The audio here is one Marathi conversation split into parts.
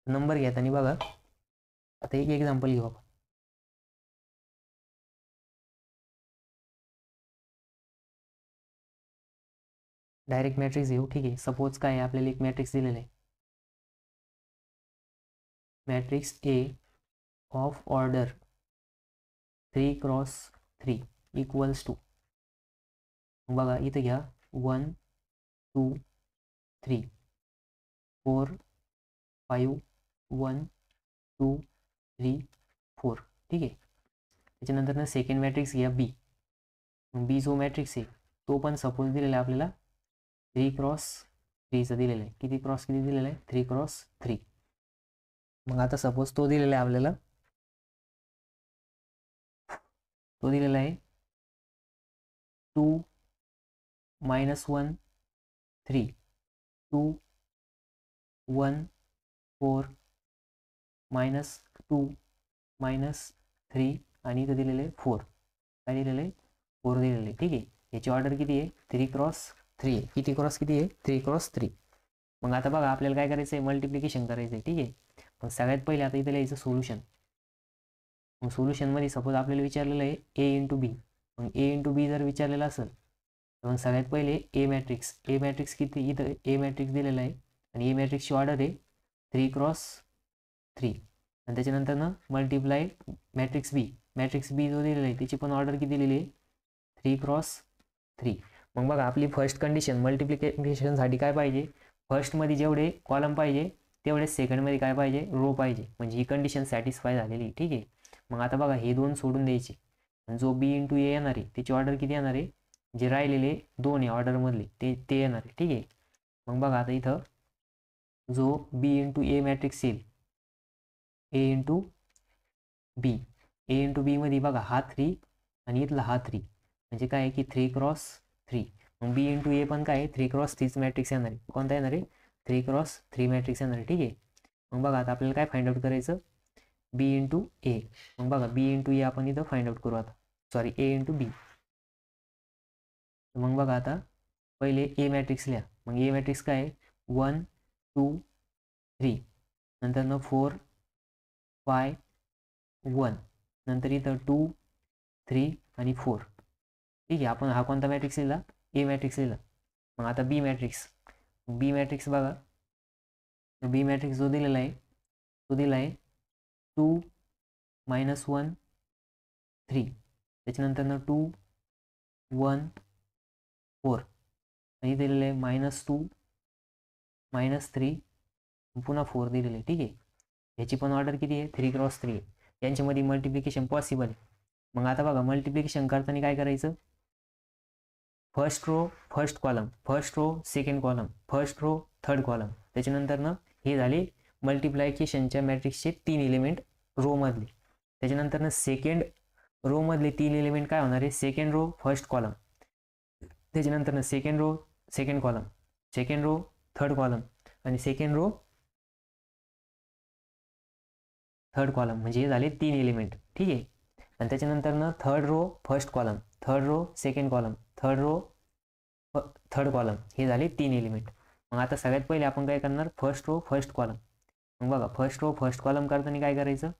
नंबर घेताना बघा, आता एक एक्झाम्पल घेऊ आपण. डायरेक्ट मॅट्रिक्स घेऊ. ठीक आहे, सपोज काय आहे, आपल्याला एक मॅट्रिक्स दिलेलं आहे, matrix A of order 3x3 equals to, बघा इथं घ्या 1 2 3 4 5 1 2 3 4. ठीक आहे. त्याच्यानंतर सेकंड मॅट्रिक्स घ्या बी. बी जो मॅट्रिक्स आहे तो पण सपोज दिलेला आहे आपल्याला 3x3चा दिलेला आहे. किती दिलेला आहे? 3x3. मग आता सपोज तो दिलेला आहे आपल्याला, तो दिलेला आहे 2 -1 3 2 1 4 -2 -3 आणि इथं दिलेलं आहे 4. काय दिलेलं आहे? 4 दिलेलं आहे. ठीक आहे. याची ऑर्डर किती आहे? 3x3 आहे. किती आहे? 3x3. मग आता बघा आपल्याला काय करायचं आहे? मल्टिप्लिकेशन करायचं आहे. ठीक आहे. मग सगळ्यात पहिले आता इथं लिहायचं सोल्युशन. मग सोल्युशनमध्ये सपोज आपल्याला विचारलेलं आहे ए इंटू बी. मग ए इंटू बी जर विचारलेलं असेल तर मग सगळ्यात पहिले ए मॅट्रिक्स किती, इथं ए मॅट्रिक्स दिलेला आहे आणि ए मॅट्रिक्सची ऑर्डर आहे 3x3. आणि त्याच्यानंतर मल्टिप्लाय मॅट्रिक्स बी जो दिलेला आहे त्याची पण ऑर्डर किती दिलेली आहे? 3x3. मग बघा आपली फर्स्ट कंडिशन मल्टिप्लिकेशनसाठी काय पाहिजे? फर्स्टमध्ये जेवढे कॉलम पाहिजे तेवढेच सेकंडमध्ये काय पाहिजे? रो पाहिजे. म्हणजे ही कंडिशन सॅटिस्फाय झालेली. ठीक आहे. मग आता बघा हे दोन सोडून द्यायचे. जो बी इंटू ए येणार आहे त्याची ऑर्डर किती येणार आहे? जे राहिलेले 2 आहे ऑर्डरमधले ते येणार आहे. ठीक आहे. मग बघा आता इथं जो बी इंटू ए मॅट्रिक्स येईल, ए इंटू बी मध्ये बघा हा 3 आणि इथला हा 3 म्हणजे काय आहे की 3x3. मग बी इंटू ए पण काय आहे? 3x3 मॅट्रिक्स येणार आहे. कोणता येणार आहे? 3x3 मॅट्रिक्स येणार आहे. ठीक आहे. मग बघा आता आपल्याला काय फाइंड आउट करायचं? बी इंटू ए. मग बघा बी इंटू ए आपण इथं फाइंड आउट करू आता. सॉरी, ए इंटू बी. मग बघा आता पहिले ए मॅट्रिक्स लिहा. मग ए मॅट्रिक्स काय आहे? 1 2 3 नंतर 4 5 1 नंतर इथं 2 3 आणि 4. ठीक आहे. आपण हा कोणता मॅट्रिक्स लिहिला? ए मॅट्रिक्स लिहिला. मग आता बी मॅट्रिक्स बघा. बी मॅट्रिक्स जो दिलेला आहे तो दिला आहे 2 -1 3 त्याच्यानंतर 2 1 4 आणि दिलेलं आहे -2 -3 पुन्हा 4 दिलेले आहे. ठीक आहे. याची पण ऑर्डर किती आहे? 3x3 आहे. यांच्यामध्ये मल्टिप्लिकेशन पॉसिबल आहे. मग आता बघा मल्टिप्लिकेशन करताना काय करायचं? First row first column, first row second column, first row third column. त्याच्यानंतर हे झाले मल्टिप्लिकेशनच्या मॅट्रिक्सचे 3 एलिमेंट रो मधले. त्याच्यानंतर सेकंड रो मधले 3 एलिमेंट काय होणार आहे? सेकंड रो फर्स्ट कॉलम, त्याच्यानंतर second row second column, second row third column आणि सेकंड रो थर्ड कॉलम. म्हणजे हे झाले 3 एलिमेंट. ठीक आहे. आणि त्याच्यानंतर third row first column, third row second column, third row third column. हे झाले 3 एलिमेंट. मग आता सगळ्यात पहिले आपण काय करणार? First row first column. मग बघा फर्स्ट रो फर्स्ट कॉलम करताना काय करायचं?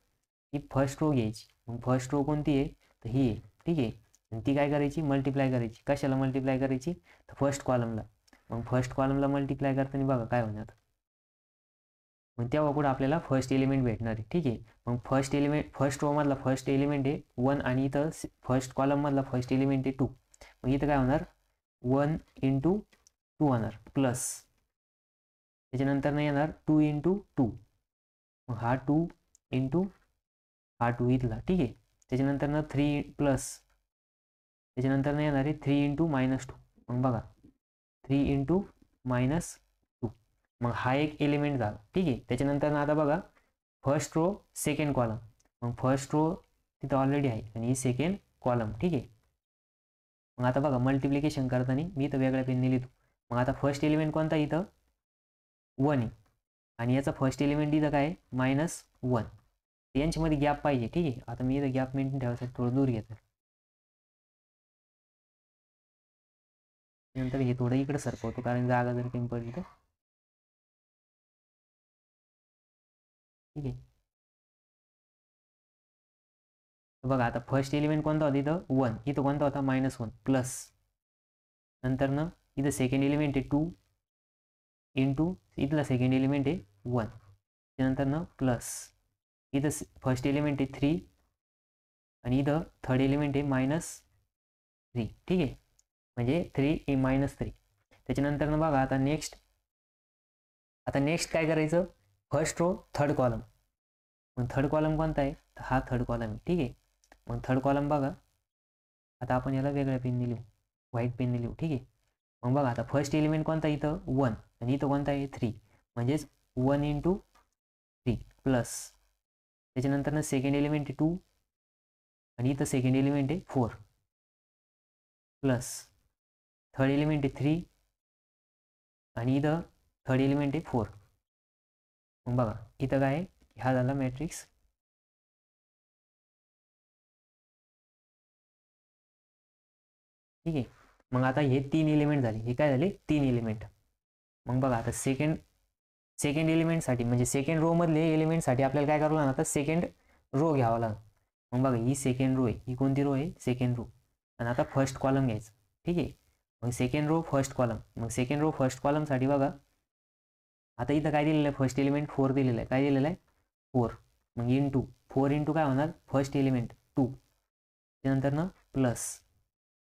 ही फर्स्ट रो घ्यायची. मग फर्स्ट रो कोणती आहे? तर ही आहे. ठीक आहे. आणि ती काय करायची? मल्टिप्लाय करायची. कशाला मल्टिप्लाय करायची? तर फर्स्ट कॉलमला. मग फर्स्ट कॉलमला मल्टिप्लाय करताना बघा काय होणार? मग तेव्हा कुठं आपल्याला फर्स्ट एलिमेंट भेटणार आहे. ठीक आहे. मग फर्स्ट रो मधला फर्स्ट एलिमेंट आहे 1 आणि इथं फर्स्ट कॉलम मधला फर्स्ट एलिमेंट आहे 2. मग इथं काय होणार? 1 इंटू 2 होणार प्लस, त्याच्यानंतर नाही येणार 2 इंटू 2. मग हा 2 इंटू हा 2 इथला. ठीक आहे. त्याच्यानंतर 3 प्लस, त्याच्यानंतर नाही येणार आहे 3 इंटू -2. मग बघा 3 इंटू -2. मग हा एक एलिमेंट झाला. ठीक आहे. त्याच्यानंतर आता बघा फर्स्ट रो सेकंड कॉलम. मग फर्स्ट रो तिथं ऑलरेडी आहे आणि ही सेकंड कॉलम. ठीक आहे. मग आता बघा मल्टिप्लिकेशन करताना मी इथं वेगळ्या पेनने लिहितो. मग आता फर्स्ट एलिमेंट कोणता इथं? 1 आहे आणि याचा फर्स्ट एलिमेंट इथं काय आहे? -1. यांच्यामध्ये गॅप पाहिजे. ठीक आहे. आता मी इथं गॅप मेंटेन ठेवायसाठी थोडं दूर घेतो. नंतर हे थोडं इकडे सरकवतो कारण जागा जर कमी पडली तर ठीक आहे. बघा आता फर्स्ट एलिमेंट कोणता होता इथं 1, इथं कोणता होता -1 प्लस, नंतर ना इथं सेकंड एलिमेंट आहे 2 इंटू इथला सेकंड एलिमेंट आहे 1, त्यानंतर ना प्लस इथं फर्स्ट एलिमेंट आहे 3 आणि इथं थर्ड एलिमेंट आहे -3. ठीक आहे, म्हणजे 3 -3. त्याच्यानंतर ना बघा आता नेक्स्ट काय करायचं, फर्स्ट रो थर्ड कॉलम. मग थर्ड कॉलम कोणता आहे, हा थर्ड कॉलम आहे. ठीक आहे, मग थर्ड कॉलम बघा आता आपण याला वेगळ्या पेनने लिहू, व्हाईट पेनने लिहू. ठीक आहे, मग बघा आता फर्स्ट एलिमेंट कोणता इथं 1 आणि इथं कोणता आहे 3, म्हणजेच 1 × 3 प्लस, त्याच्यानंतर सेकंड एलिमेंट आहे 2 आणि इथं सेकंड एलिमेंट आहे 4 प्लस, थर्ड एलिमेंट आहे 3 आणि इथं थर्ड एलिमेंट आहे 4. मग बघा इथं काय आहे, हा झाला मॅट्रिक्स. ठीक आहे, मग आता हे 3 एलिमेंट झाले, हे काय झाले 3 एलिमेंट. मग बघा आता सेकंड एलिमेंटसाठी म्हणजे सेकंड रो मधले एलिमेंटसाठी आपल्याला काय करावं लागणार, आता सेकंड रो घ्यावा लागणार. मग बघा ही सेकंड रो आहे, ही कोणती रो आहे, सेकंड रो. आणि आता फर्स्ट कॉलम घ्यायचं. ठीक आहे, मग सेकंड रो फर्स्ट कॉलम, मग सेकंड रो फर्स्ट कॉलमसाठी बघा आता इथं काय दिलेलं आहे, फर्स्ट एलिमेंट 4 दिलेलं आहे. काय दिलेलं आहे 4, मग इंटू 4 इंटू काय होणार, फर्स्ट एलिमेंट 2, त्यानंतर ना प्लस,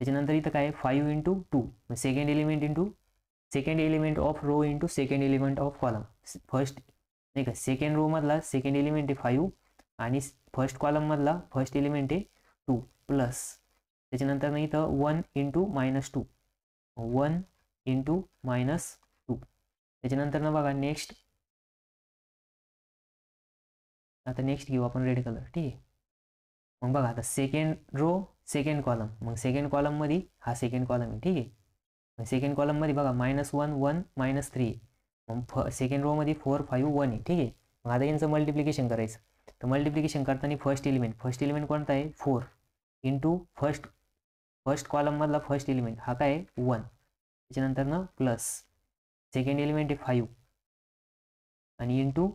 त्याच्यानंतर इथं काय 5 × 2, मग second element into second element of row into second element of column. First नाही का, सेकंड रो मधला सेकंड एलिमेंट आहे 5 आणि फर्स्ट कॉलम मधला फर्स्ट एलिमेंट आहे 2 प्लस, त्याच्यानंतर इथं 1 × -2, 1 × -2, त्याच्यानंतर ना बघा नेक्स्ट, आता नेक्स्ट घेऊ आपण रेड कलर. ठीक आहे, मग बघा आता सेकंड रो सेकंड कॉलम, मग सेकंड कॉलम मध्ये हा सेकंड कॉलम आहे. ठीक आहे, मग सेकंड कॉलम मध्ये बघा -1 1 -3, मग सेकंड रो मध्ये 4 5 1 आहे. ठीक आहे, मग आता यांचं मल्टिप्लिकेशन करायचं. तर मल्टिप्लिकेशन करताना फर्स्ट एलिमेंट कोणता आहे 4 इंटू फर्स्ट कॉलम मधला फर्स्ट एलिमेंट हा काय आहे 1, त्याच्यानंतर ना प्लस, सेकंड एलिमेंट आहे 5 आणि इंटू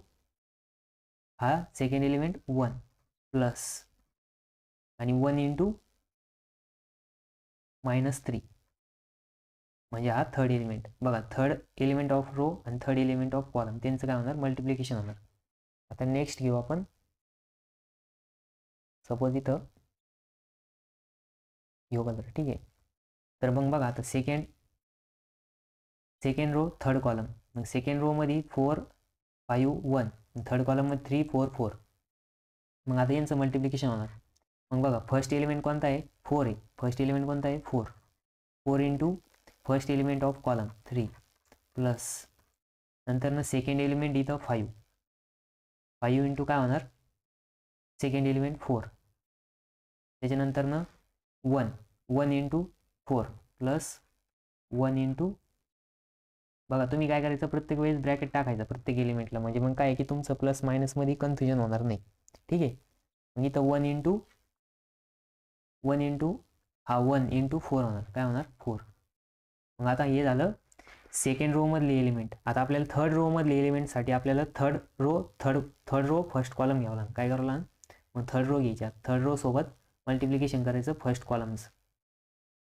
हा सेकंड एलिमेंट 1 प्लस आणि 1 × -3, म्हणजे हा थर्ड एलिमेंट. बघा थर्ड एलिमेंट ऑफ रो आणि थर्ड एलिमेंट ऑफ कॉलम त्यांचं काय होणार, मल्टिप्लिकेशन होणार. आता नेक्स्ट घेऊ आपण, सपोज इथं यो कलर. ठीक आहे, तर मग बघा आता सेकंड रो थर्ड कॉलम, मग सेकंड रो मध्ये 4 5 1, थर्ड कॉलम मध्ये 3 4 4, मग आता यांचं मल्टिप्लिकेशन होणार. मग बघा फर्स्ट एलिमेंट कोणता आहे 4 आहे, फर्स्ट एलिमेंट कोणता आहे 4 × first element of column 3 plus, नंतर ना सेकंड एलिमेंट इथं 5 × काय होणार सेकंड एलिमेंट 4, त्याच्यानंतर ना 1 × 4 प्लस 1 × बघा तुम्ही काय करायचं, प्रत्येक वेळेस ब्रॅकेट टाकायचं प्रत्येक एलिमेंटला, म्हणजे मग काय आहे की तुमचं प्लस मायनस मध्ये कन्फ्युजन होणार नाही. ठीक आहे, मग इथं 1 × हा 1 × 4 होणार, काय होणार 4. मग आता हे झालं सेकंड रो मधले एलिमेंट. आता आपल्याला थर्ड रो मधले एलिमेंटसाठी आपल्याला थर्ड रो फर्स्ट कॉलम घ्यावं लागेल. काय करावं लागेल, मग थर्ड रो घ्यायच्या, थर्ड रो सोबत मल्टिप्लिकेशन करायचं फर्स्ट कॉलमचं.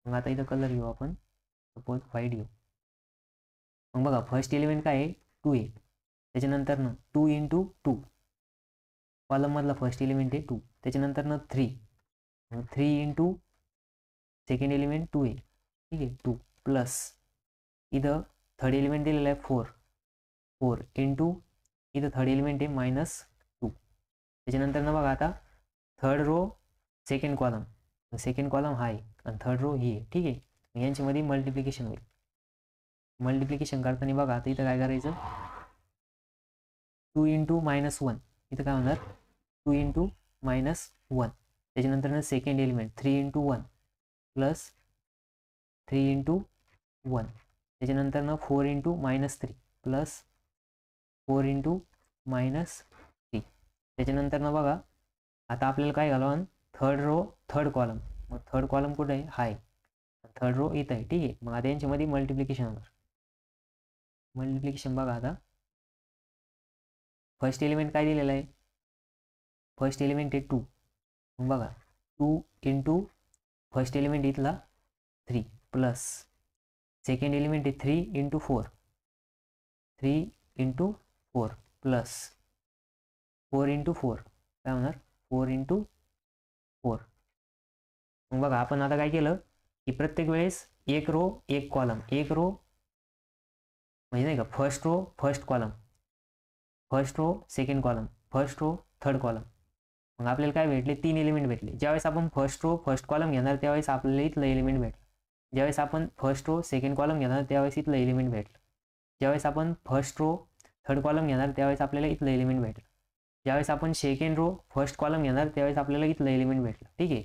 मग आता इथं कलर घेऊ आपण, सपोज व्हाईट घेऊ. मग बघा फर्स्ट एलिमेंट काय आहे 2 आहे, त्याच्यानंतर ना 2 × 2, कॉलम मधला फर्स्ट एलिमेंट आहे 2, त्याच्यानंतर ना 3 × सेकंड एलिमेंट 2 आहे. ठीक आहे 2 प्लस, इथं थर्ड एलिमेंट दिलेला आहे 4 × इथं थर्ड एलिमेंट आहे -2, त्याच्यानंतर ना बघा आता थर्ड रो सेकंड कॉलम हा आहे आणि थर्ड रो ही आहे. ठीक आहे, यांच्यामध्ये मल्टिप्लिकेशन होईल. मल्टिप्लिकेशन करताना बघा आता इथं काय करायचं, 2 × -1, इथं काय होणार 2 × -1, त्याच्यानंतर सेकंड एलिमेंट 3 × 1 प्लस 3 × 1, त्याच्यानंतर 4 × -3 प्लस 4 × -3, त्याच्यानंतर बघा आता आपल्याला काय घालावं, थर्ड रो थर्ड कॉलम. मग थर्ड कॉलम कुठे आहे, हाय, थर्ड रो इथं आहे. ठीक आहे, मग आता यांच्यामध्ये मल्टिप्लिकेशन होणार. मल्टिप्लिकेशन बघा आता फर्स्ट एलिमेंट काय दिलेला आहे, फर्स्ट एलिमेंट आहे 2. मग बघा 2 इंटू फर्स्ट एलिमेंट इथला 3 प्लस सेकंड एलिमेंट आहे 3 इंटू 4, 3 इंटू 4 प्लस 4 इंटू 4 काय होणार 4 इंटू 4. मग बघा आपण आता काय केलं की प्रत्येक वेळेस एक रो एक कॉलम, एक रो म्हणजे नाही का first row first column, first row second column, first row third column. मग आपल्याला काय भेटले 3 एलिमेंट भेटले. ज्यावेळेस आपण फर्स्ट रो फर्स्ट कॉलम घेणार त्यावेळेस आपल्याला इथलं एलिमेंट भेटलं. ज्यावेळेस आपण फर्स्ट रो सेकंड कॉलम घेणार त्यावेळेस इथलं एलिमेंट भेटलं. ज्यावेळेस आपण फर्स्ट रो थर्ड कॉलम घेणार त्यावेळेस आपल्याला इथलं एलिमेंट भेटलं. ज्यावेळेस आपण सेकंड रो फर्स्ट कॉलम घेणार त्यावेळेस आपल्याला इथलं एलिमेंट भेटलं. ठीक आहे.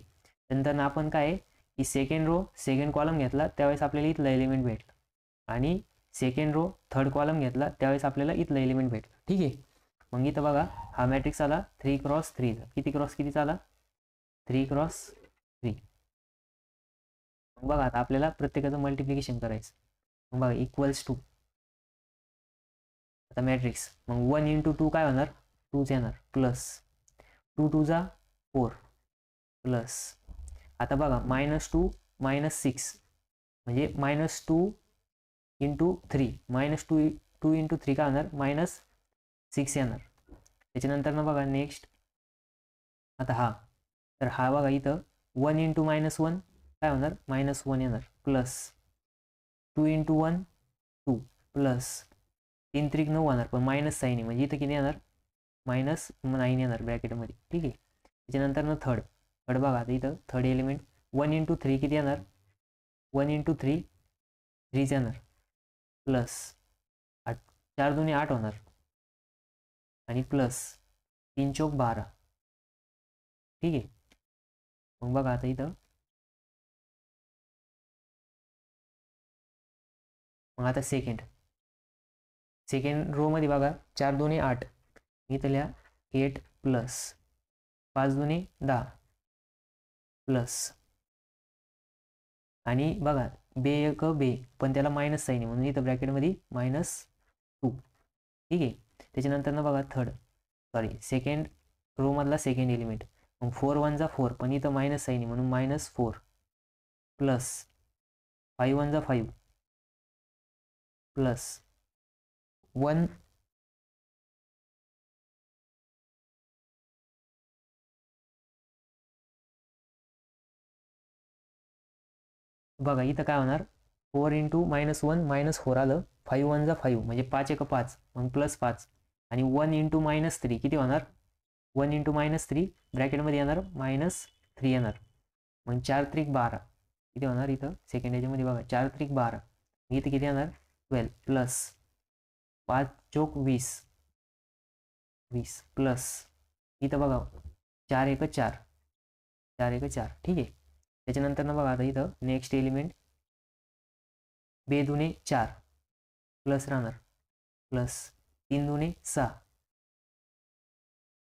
नंतर आपण काय आहे की सेकंड रो सेकंड कॉलम घेतला त्यावेळेस आपल्याला इथलं एलिमेंट भेटलं आणि सेकंड रो थर्ड कॉलम घेतला त्यावेळेस आपल्याला इथलं एलिमेंट भेटलं. ठीक आहे. मग इथं बघा हा मॅट्रिक्स आला 3x3. किती क्रॉस किती आला 3x3. मग बघा आता आपल्याला प्रत्येकाचं मल्टिप्लिकेशन करायचं. मग बघा इक्वल्स टू आता मॅट्रिक्स मग 1 इंटू 2 काय होणार 2च येणार प्लस 2 2 जा 4 प्लस आता बघा -2 -6 म्हणजे -2 इंटू 3 -2 इंटू 3 काय होणार -6 येणार. त्याच्यानंतर ना बघा नेक्स्ट आता हा तर हा बघा इथं 1 इंटू -1 काय होणार -1 येणार प्लस 2 इंटू 1 2 प्लस 3 त्रिक 9 होणार पण मायनस साईन आहे म्हणजे इथं किती येणार -9 येणार ब्रॅकेटमध्ये. ठीक आहे. त्याच्यानंतर ना थर्ड बघा आता इथं थर्ड एलिमेंट 1 इंटू 3 किती येणार 1 इंटू 3 3च येणार प्लस 4 2 8 होणार आणि प्लस 3 चौक 12. ठीक आहे. मग बघा आता इथं मग आता सेकंड रो मध्ये बघा 4 2 8 इथं लिहा 8 प्लस 5 2 10 प्लस आणि बघा बे पण त्याला मायनस साईन आहे म्हणून इथं ब्रॅकेटमध्ये -2. ठीक आहे. त्याच्यानंतर ना बघा सेकंड रो मधला सेकंड एलिमेंट मग 4 1 जा 4 पण इथं मायनस साईन आहे म्हणून -4 प्लस 5 1 जा 5 प्लस 1 बघा इथं काय होणार 4 इंटू -1 -4 आलं 5 1 जा 5 म्हणजे 5 1 5 मग प्लस 5 आणि 1 इंटू -3 किती होणार 1 इंटू -3 ब्रॅकेटमध्ये येणार -3 येणार मग 4 त्रिक 12 किती होणार इथं सेकंड याच्यामध्ये बघा 4 त्रिक 12 इथं किती येणार 12 प्लस 5 चौक 20 प्लस इथं बघा 4 1 4 4 1 4. ठीक आहे. त्याच्यानंतर ना बघा आता इथं नेक्स्ट एलिमेंट 2 2 4 प्लस राहणार प्लस 3 2 6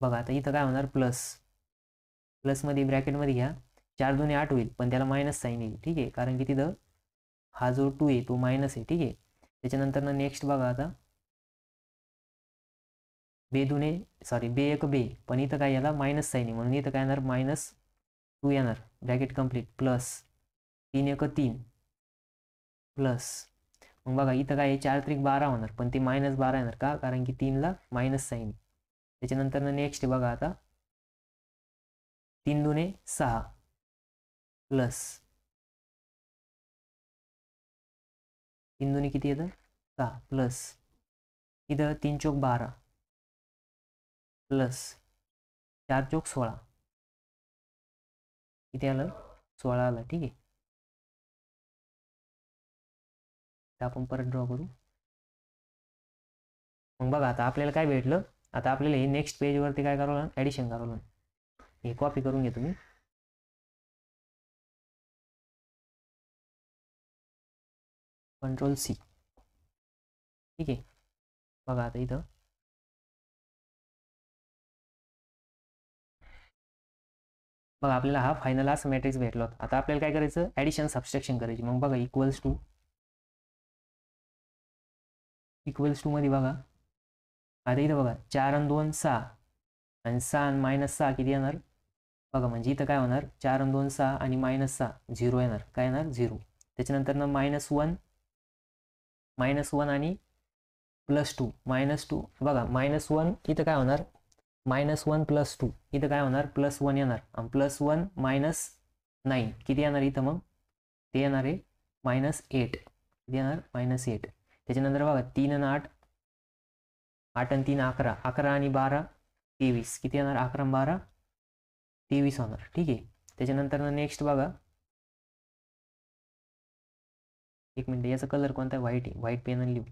बघा आता इथं काय होणार प्लसमध्ये ब्रॅकेटमध्ये घ्या 4 2 8 होईल पण त्याला मायनस साईन येईल. ठीक आहे. कारण की तिथं हा जो 2 आहे तो मायनस आहे. ठीक आहे. त्याच्यानंतर ना नेक्स्ट बघा आता 2 1 पण इथं काय याला मायनस साईन आहे म्हणून इथं काय येणार -2 येणार ब्रॅकेट कंप्लीट प्लस 3 1 3 प्लस मग बघा इथं काय 4 त्रिक 12 होणार पण ते -12 येणार का कारण की 3 ला मायनस साईन. त्याच्यानंतर ना नेक्स्ट बघा आता 3 2 6 प्लस 3 2 किती येतं 6 प्लस इथं 3 चौक 12 प्लस 4 चौक 16 किती आलं 16 आलं. ठीक आहे. आपण परत ड्रॉ करू. मग बघा आता आपल्याला काय भेटलं आता आपल्याला हे नेक्स्ट पेजवरती काय करावं लागेल ॲडिशन करावं लागेल. हे कॉपी करून घेतो मी Ctrl+C. ठीक आहे. बघा आता इथं बघा आपल्याला हा फायनल असा मॅट्रिक्स भेटला होता. आता आपल्याला काय करायचं ॲडिशन सबस्ट्रॅक्शन करायची. मग बघा इक्वल्स टू मध्ये बघा आता इथं बघा 4 आणि 2 6 आणि 6 आणि -6 किती येणार बघा, म्हणजे इथं काय होणार 4 आणि 2 6 आणि -6 0 येणार, काय येणार 0. त्याच्यानंतर ना -1 आणि +2 -2 बघा, -1 इथं काय होणार -1 +2 इथं काय होणार +1 येणार आणि +1 -9 किती येणार इथं मग ते येणार आहे -8 किती येणार -8. त्याच्यानंतर बघा 3 आणि 8 8 आणि 3 11 11 आणि 12 23 किती येणार 11 आणि 12 23 होणार. ठीक आहे. त्याच्यानंतर नेक्स्ट बघा, एक मिनिट, याचा कलर कोणता आहे व्हाईट आहे, व्हाईट पेन लिहू,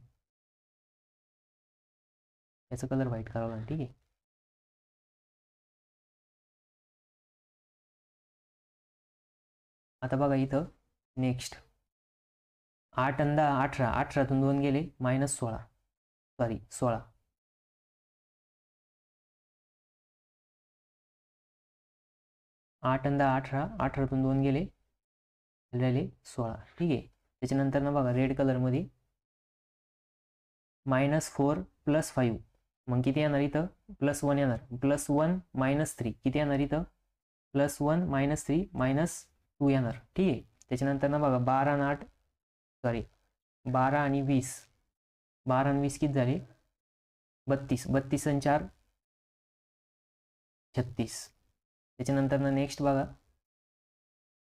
याचा कलर व्हाईट करावा लागेल. ठीक आहे. आता बघा इथं नेक्स्ट 8 आणि 10 18 18तून 2 गेले -16 सॉरी 16 8 आणि 10 18 18तून 2 गेले राहिले 16. ठीक आहे. त्याच्यानंतर ना बघा रेड कलरमध्ये -4 +5 मग किती येणार इथं +1 येणार, +1 -3 किती येणार इथं +1 -3 -2 येणार. ठीक आहे. त्याच्यानंतर ना बघा 12 आणि 8 सॉरी 12 आणि 20 12 आणि 20 किती झाले 32 32 आणि 4 36. त्याच्यानंतर ना नेक्स्ट बघा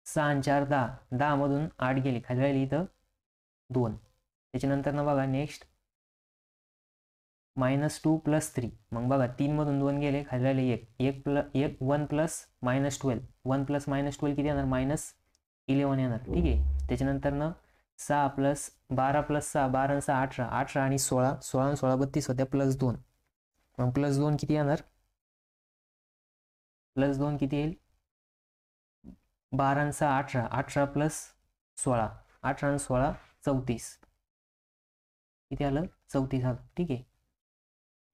6 आणि 4 10 10 मधून 8 गेले, खाली राहिले इथं 2. त्याच्यानंतर ना बघा नेक्स्ट -2 +3 मग बघा 3 मधून 2 गेले, खाली राहिले 1 1 प्लस -12 1 प्लस -12 किती येणार -11 येणार. ठीक आहे. त्याच्यानंतर ना 6 + 12 + 6 12 आणि 6 18 18 आणि 16 16 आणि 16 32 होत्या +2 मग +2 किती येणार +2 किती येईल 12 आणि 6 18 18 + 16 18 आणि 16 34 किती आलं 34 आलं. ठीक आहे.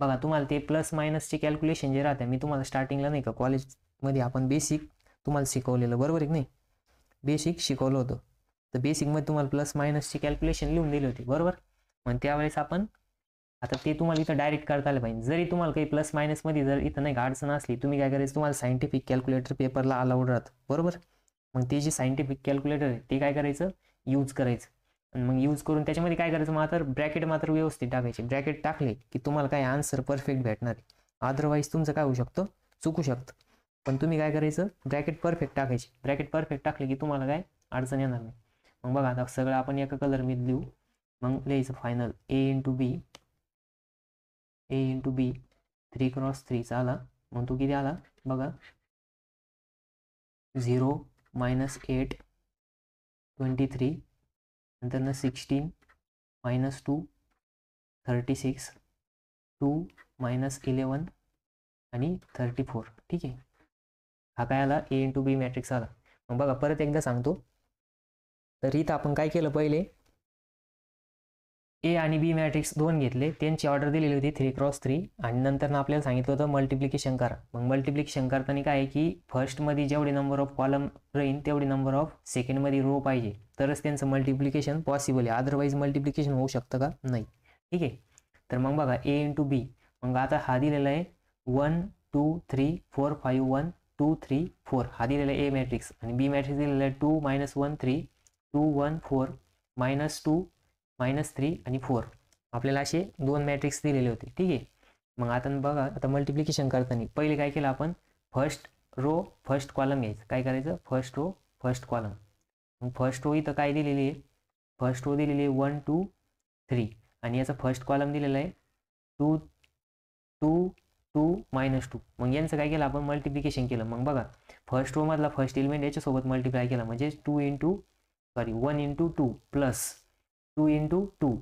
बघा तुम्हाला ते प्लस मायनसचे कॅल्क्युलेशन जे राहते मी तुम्हाला स्टार्टिंगला नाही का कॉलेजमध्ये आपण बेसिक तुम्हाला शिकवलेलं, बरोबर आहे की नाही, बेसिक शिकवलं होतं. तर बेसिकमध्ये तुम्हाला प्लस मायनसची कॅल्क्युलेशन लिहून दिली होती, बरोबर. मग त्यावेळेस आपण आता ते तुम्हाला इथं डायरेक्ट करता आलं पाहिजे. जरी तुम्हाला काही प्लस मायनसमध्ये जर इथं नाही का अडचण असली, तुम्ही काय करायचं तुम्हाला सायंटिफिक कॅल्क्युलेटर पेपरला अलाउड राहतं, बरोबर. मग ते जे सायंटिफिक कॅल्क्युलेटर आहे ते काय करायचं यूज करायचं आणि मग यूज करून त्याच्यामध्ये काय करायचं मात्र ब्रॅकेट मात्र व्यवस्थित टाकायचे. ब्रॅकेट टाकले की तुम्हाला काय आन्सर परफेक्ट भेटणार आहे. अदरवाईज तुमचं काय होऊ शकतं चुकू शकतं. पण तुम्ही काय करायचं ब्रॅकेट परफेक्ट टाकायचे. ब्रॅकेट परफेक्ट टाकले की तुम्हाला काय अडचण येणार नाही. मग बघा आता सगळं आपण एका कलरमध्ये लिहू. मग लिहायचं final A into B 3x3 आला. मग तो किती आला बघा 0 -8 23 नंतर 16 -2 36 2 -11 आणि 34. ठीक आहे. हा काय आला A इंटू बी मॅट्रिक्स आला. मग बघा परत एकदा सांगतो. तर इथं आपण काय केलं पहिले ए आणि बी मॅट्रिक्स 2 घेतले, त्यांची ऑर्डर दिलेली होती 3x3 आणि नंतर आपल्याला सांगितलं होतं मल्टिप्लिकेशन करा. मग मल्टिप्लिकेशन करताना काय आहे की फर्स्टमध्ये जेवढे नंबर ऑफ कॉलम राहील तेवढी नंबर ऑफ सेकंडमध्ये रो पाहिजे तरच त्यांचं मल्टिप्लिकेशन पॉसिबल आहे. अदरवाईज मल्टिप्लिकेशन होऊ शकतं का नाही. ठीक आहे. तर मग बघा A इंटू बी, मग आता हा दिलेला आहे 1 2 3 4 5 1 2 3 4 हा दिलेला आहे A मॅट्रिक्स आणि बी मॅट्रिक्स दिलेला आहे 2 -1 3 2 1 4 -2 -3 आणि 4. आपल्याला असे 2 मॅट्रिक्स दिलेले होते. ठीक आहे. मग आता बघा आता मल्टिप्लिकेशन करताना पहिले काय केलं आपण फर्स्ट रो फर्स्ट कॉलम घ्यायचं. काय करायचं फर्स्ट रो फर्स्ट कॉलम. मग फर्स्ट रो इथं काय दिलेली आहे फर्स्ट रो दिलेली आहे 1 2 3 आणि याचा फर्स्ट कॉलम दिलेला आहे 2 2 2 -2. मग यांचं काय केलं आपण मल्टिप्लिकेशन केलं. मग बघा फर्स्ट रो मधला फर्स्ट एलिमेंट याच्यासोबत मल्टिप्लाय केला म्हणजे 1 into 2 plus 2 into 2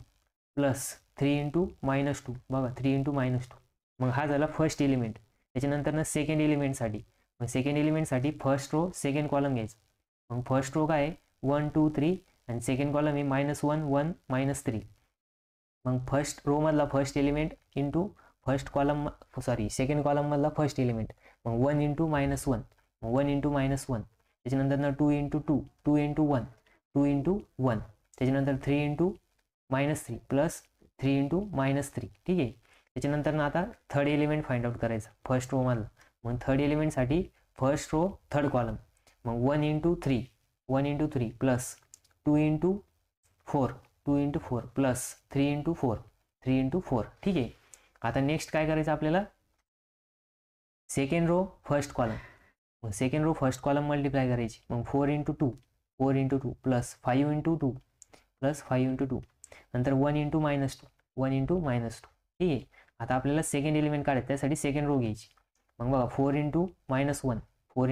plus 3 into -2 बघा 3 इंटू -2. मग हा झाला फर्स्ट एलिमेंट. त्याच्यानंतर सेकंड एलिमेंटसाठी मग सेकंड एलिमेंटसाठी फर्स्ट रो सेकंड कॉलम घ्यायचं. मग फर्स्ट रो काय 1 2 3 आणि सेकंड कॉलम आहे -1 1 -3. मग फर्स्ट रो मधला first element into first column sorry second column मधला फर्स्ट एलिमेंट मग 1 इंटू -1 मग 1 इंटू -1. त्याच्यानंतर 2 इंटू 2 2 इंटू 1 2 इंटू 1. त्याच्यानंतर 3 इंटू -3 प्लस 3 इंटू -3. ठीक आहे. त्याच्यानंतर ना आता थर्ड एलिमेंट फाइंड आउट करायचा फर्स्ट रो मधला. मग थर्ड एलिमेंटसाठी फर्स्ट रो थर्ड कॉलम, मग 1 into 3 plus 2 into 4 plus 3 into 4. ठीक आहे. आता नेक्स्ट काय करायचं आपल्याला, सेकंड रो फर्स्ट कॉलम, मग second row first column multiply करायची. मग 4 into 2 plus 5 into 2 plus 5 into 2, नंतर 1 इंटू मायनस 2. ठीक आहे. आता आपल्याला सेकंड एलिमेंट काढायचं, त्यासाठी सेकंड रो घ्यायची. मग बघा 4 into minus 1 5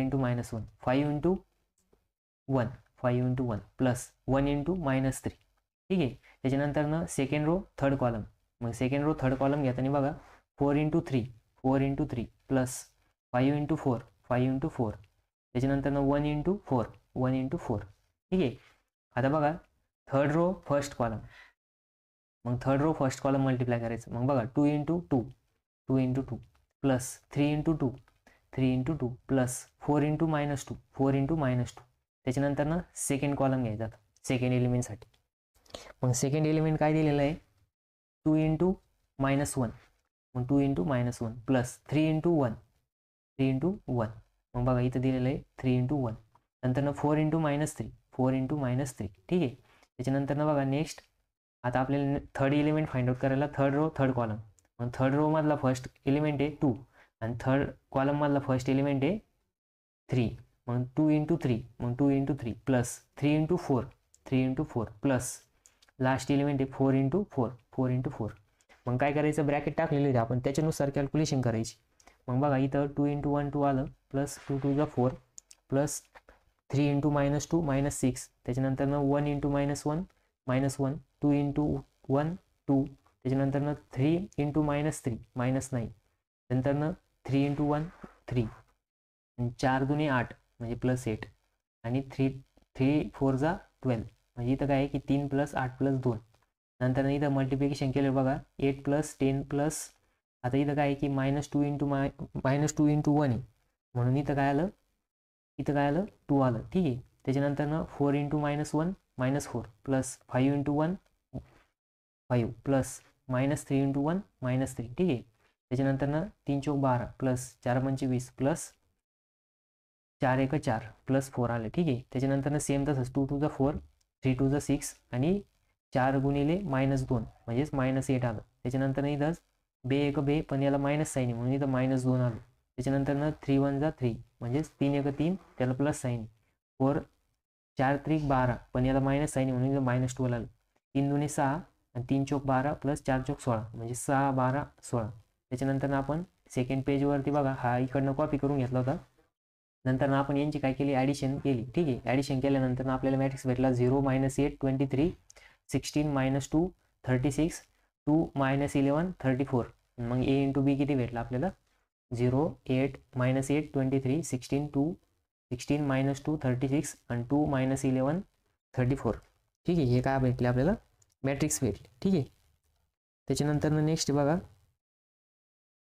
into 1 plus 1 into minus 3. ठीक आहे. त्याच्यानंतर ना सेकंड रो थर्ड कॉलम, मग सेकंड रो थर्ड कॉलम घेताना बघा 4 इंटू 3 प्लस 5 इंटू 4 त्याच्यानंतर ना 1 इंटू 4. ठीक आहे. आता बघा थर्ड रो फर्स्ट कॉलम, मग third row first column multiply करायचं. मग बघा 2 into 2 plus 3 into 2 plus 4 into minus 2 त्याच्यानंतर ना सेकंड कॉलम घ्यायचा सेकंड एलिमेंटसाठी. मग सेकंड एलिमेंट काय दिलेलं आहे, 2 इंटू मायनस 1, मग 2 इंटू मायनस 1 प्लस 3 इंटू 1. मग बघा इथं दिलेलं आहे 3 इंटू 1, नंतर ना 4 इंटू मायनस 3. ठीक आहे. त्याच्यानंतर ना बघा नेक्स्ट आता आपल्याला थर्ड एलिमेंट फाइंड आउट करायला थर्ड रो थर्ड कॉलम. मग थर्ड रो मधला फर्स्ट एलिमेंट आहे 2 आणि थर्ड कॉलम मधला फर्स्ट एलिमेंट आहे 3. मग 2 into 3 plus 3 into 4 plus last element आहे 4 इंटू 4. मग काय करायचं, ब्रॅकेट टाकलेले होते आपण, त्याच्यानुसार कॅल्क्युलेशन करायची. मग बघा इथं 2 इंटू 1 2 आलं प्लस 2 2 जा 4 प्लस 3 इंटू मायनस 2 -6. त्याच्यानंतर ना 1 इंटू -1 2 इंटू 1 2 त्याच्यानंतर ना 3 इंटू -3 -9. नंतर ना 3 इंटू 1 3 आणि 4 दुने 8 म्हणजे +8 आणि 3 4 जा 12. म्हणजे इथं काय आहे की 3 + 8 + 2. नंतर इथं मल्टिप्लिकेशन केलं बघा 8 + 10 प्लस आता इथं काय आहे की -2 इंटू 1 आहे, म्हणून इथं काय आलं 2 आलं. ठीक आहे. त्याच्यानंतर ना 4 into -1 -4 plus 5 into 1 5 plus -3 into 1 -3. ठीक आहे. त्याच्यानंतर ना 3 चौक 12 प्लस 4 पंचे 20 प्लस 4 एक 4 प्लस 4 आलं. ठीक आहे. त्याच्यानंतर सेम तसंच 2 2 जा 4 3 2 जा 6 आणि 4 गुणिले -2 म्हणजेच -8 आलं. त्याच्यानंतर इथं बे एक बे पण याला मायनस साईन म्हणून इथं -2 आलं. त्याच्यानंतर 3 1 जा 3 म्हणजेच 3 एक 3 त्याला प्लस साईन 4 4 3 12 पण याला मायनस साईन म्हणून इथं -12 आलं. 3 दुने 6 आणि 3 चौक 12 प्लस 4 चौक 16 म्हणजे 6 12 16. त्याच्यानंतर आपण सेकंड पेजवरती बघा हा इकडनं कॉपी करून घेतला होता. नंतर आपण यांची काय केली, ॲडिशन केली. ठीक आहे. ॲडिशन केल्यानंतर आपल्याला मॅट्रिक्स भेटला 0 -8 23 16 -2 36 2 -11 34. मग ए इंटू बी किती भेटला आपल्याला 0 8 -8 23 16 2 16 -2 36 आणि 2 -11 34. ठीक आहे. हे काय भेटले आपल्याला मॅट्रिक्स भेटले. ठीक आहे. त्याच्यानंतर नेक्स्ट बघा